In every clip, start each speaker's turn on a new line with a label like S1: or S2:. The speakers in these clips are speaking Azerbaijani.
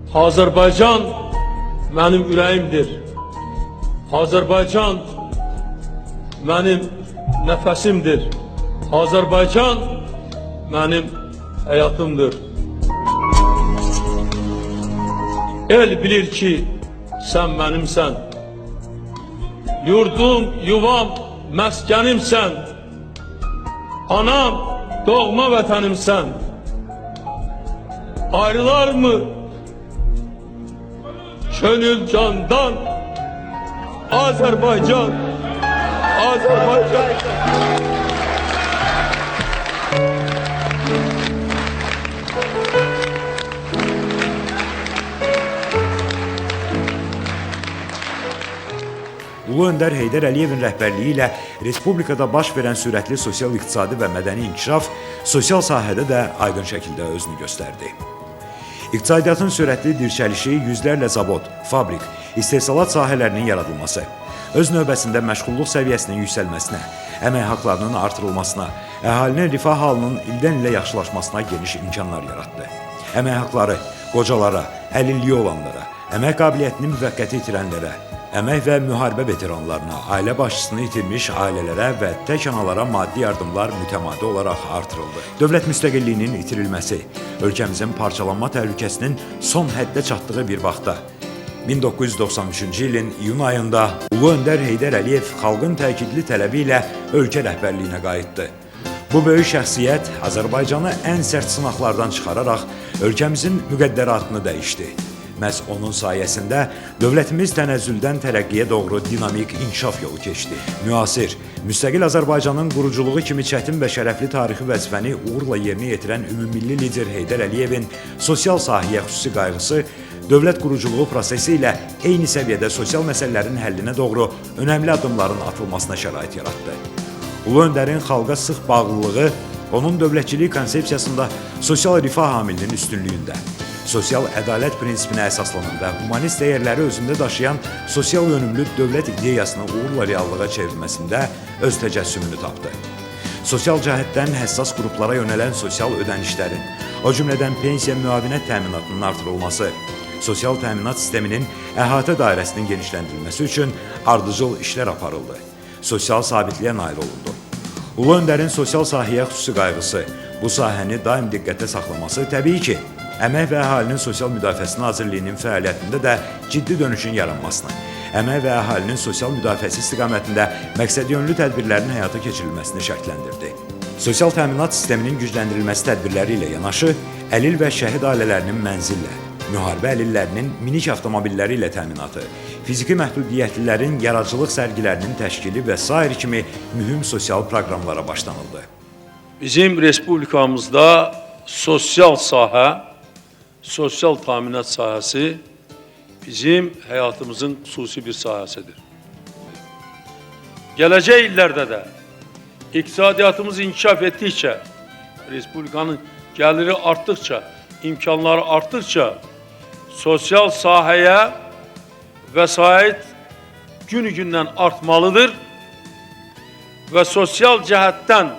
S1: Azərbaycan mənim ürəyimdir. Azərbaycan mənim nəfəsimdir. Azərbaycan mənim həyatımdır. El bilir ki, sən mənimsən. Yurdum, yuvam, məskənimsən. Anam, doğma vətənimsən. Ayrılar mı könül candan? Azərbaycan, Azərbaycan.
S2: Ulu Öndər Heydər Əliyevin rəhbərliyi ilə Respublikada baş verən sürətli sosial-iqtisadi və mədəni inkişaf sosial sahədə də aydın şəkildə özünü göstərdi. İqtisadiyyatın sürətli dirçəlişi, yüzlərlə zavod, fabrik, istehsalat sahələrinin yaradılması, öz növbəsində məşğulluq səviyyəsinin yüksəlməsinə, əmək haqlarının artırılmasına, əhalinin rifah halının ildən ilə yaxşılaşmasına geniş imkanlar yaratdı. Əmək haqları qocalara, əlilliyi olanlara, əmək qabiliyyətini müvəqqəti itirənlərə, əmək və müharibə veteranlarına, ailə başçısını itirmiş ailələrə və tək analara maddi yardımlar mütəmadi olaraq artırıldı. Dövlət müstəqilliyinin itirilməsi, ölkəmizin parçalanma təhlükəsinin son həddə çatdığı bir vaxtda 1993-cü ilin iyun ayında Ulu Öndər Heydər Əliyev xalqın təkidli tələbi ilə ölkə rəhbərliyinə qayıtdı. Bu böyük şəxsiyyət Azərbaycanı ən sərt sınaqlardan çıxararaq ölkəmizin müqəddəratını dəyişdi. Məhz onun sayəsində dövlətimiz tənəzzüldən tərəqqiyə doğru dinamik inkişaf yolu keçdi. Müasir, müstəqil Azərbaycanın quruculuğu kimi çətin və şərəfli tarixi vəzifəni uğurla yerinə yetirən ümumilli lider Heydər Əliyevin sosial sahəyə xüsusi qayğısı dövlət quruculuğu prosesi ilə eyni səviyyədə sosial məsələlərin həllinə doğru önəmli addımların atılmasına şərait yaratdı. Ulu Öndərin xalqa sıx bağlılığı onun dövlətçilik konsepsiyasında sosial rifah amilinin üstünlüyündə, sosial ədalət prinsipinə əsaslanan və humanist dəyərləri özündə daşıyan sosial yönümlü dövlət ideyasını uğurla reallığa çevrilməsində öz təcəssümünü tapdı. Sosial cəhətdən həssas qruplara yönələn sosial ödənişlərin, o cümlədən pensiya müavinət təminatının artırılması, sosial təminat sisteminin əhatə dairəsinin genişləndirilməsi üçün ardıcıl işlər aparıldı. Sosial sabitliyə nail olundu. Ulu Öndərin sosial sahəyə xüsusi qayğısı, bu sahəni daim diqqətdə saxlaması təbii ki, Əmək və Əhalinin Sosial Müdafiəsi Nazirliyinin fəaliyyətində də ciddi dönüşün yaranmasına, əmək və əhalinin sosial müdafiəsi istiqamətində məqsədyönlü tədbirlərin həyata keçirilməsini şərtləndirdi. Sosial təminat sisteminin gücləndirilməsi tədbirləri ilə yanaşı, əlil və şəhid ailələrinin mənzillə, müharibə əlillərinin minik avtomobilləri ilə təminatı, fiziki məhdudiyyətlilərin yaradıcılıq sərgilərinin təşkili və sair kimi mühüm sosial proqramlara başlanıldı.
S1: Bizim Respublikamızda sosial sahə, sosial təminat sahəsi bizim həyatımızın xüsusi bir sahəsidir. Gələcək illərdə də iqtisadiyyatımız inkişaf etdikcə, Respublikanın gəliri artdıqca, imkanları artdıqca sosial sahəyə vəsait günü-gündən artmalıdır və sosial cəhətdən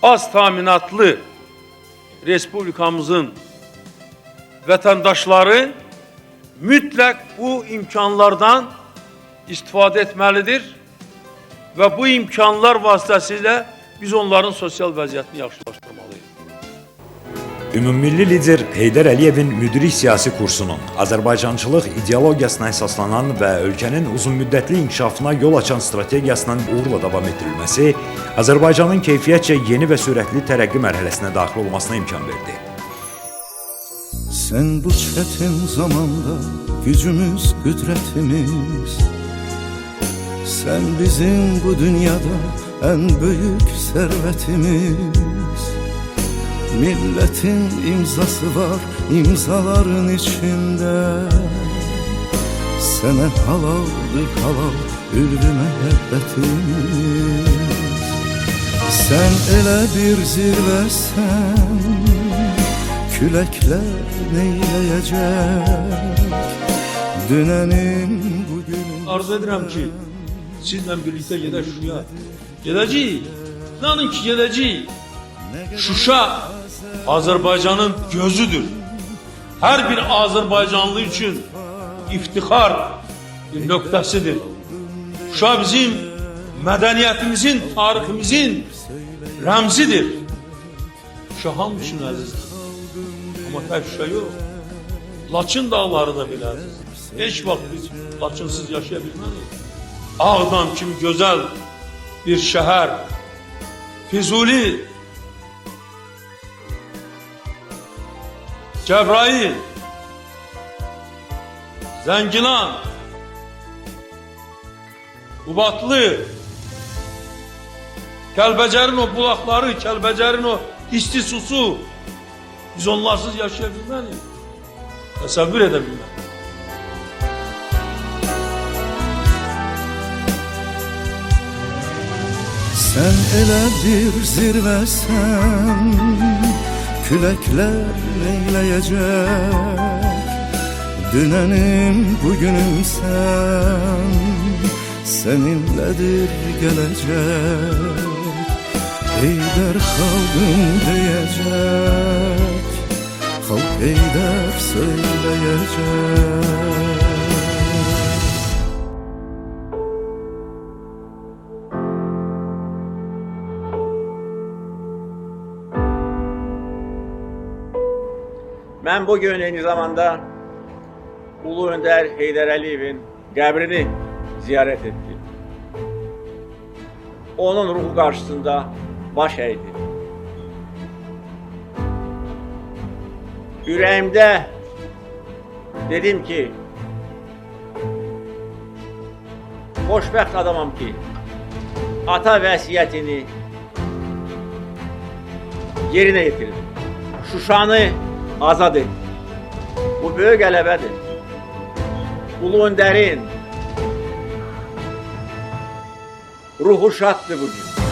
S1: az təminatlı Respublikamızın vətəndaşları mütləq bu imkanlardan istifadə etməlidir və bu imkanlar vasitəsilə biz onların sosial vəziyyətini yaxşılaşdırmalıyıq.
S2: Ümummilli lider Heydər Əliyevin müdrik siyasi kursunun, Azərbaycançılıq ideologiyasına əsaslanan və ölkənin uzunmüddətli inkişafına yol açan strategiyasının uğurla davam etdirilməsi Azərbaycanın keyfiyyətcə yeni və sürətli tərəqqi mərhələsinə daxil olmasına imkan verdi.
S3: Sen bu çetin zamanda gücümüz, qüdrətimiz, sen bizim bu dünyada en büyük servetimiz. Milletin imzası var imzaların içinde, sana halaldır halal ürdü məhəbbətimiz. Sen elə bir zirvəsən, küləklər neyləyəcək dünənin bugünün.
S1: Arzu edirəm ki, sizlə birlikdə gedək Şuşaya. Gedəcəyik, inanın ki gedəcəyik. Şuşa Azərbaycanın gözüdür. her bir Azerbaycanlı için iftihar bir nöqtəsidir. Şuşa bizim mədəniyyətimizin, tariximizin rəmzidir. Şuşa hamı üçün əzizdir. Amma tək Şuşa yox. Laçın dağları da belə əzizdir. Heç vaxt biz Laçınsız yaşaya bilmərik. Ağdam kimi gözəl bir şəhər, Füzuli, Cəbrayıl, Zəngilan, Qubadlı, Kəlbəcərin o bulaqları, Kəlbəcərin o isti susu, biz onlarsız yaşaya bilmərik. Təsəvvür edə bilmərik.
S3: Sen elə bir zirvəsən, küləklər neyləyəcək? Dünənim, bugünüm sən, seninlədir gələcək. Heydər xalqım deyəcək, xalq Heydər söyləyəcək.
S4: Ben bugün aynı zamanda Ulu Önder Heydər Əliyevin qəbrini ziyaret ettim. Onun ruhu karşısında baş əydi. Yüreğimde dedim ki, xoşbəxt adamam ki, ata vəsiyyətini yerine getirdim. Şuşanı azad et. Bu büyük qələbədir. Ulu Önder'in ruhu şaddır bugün.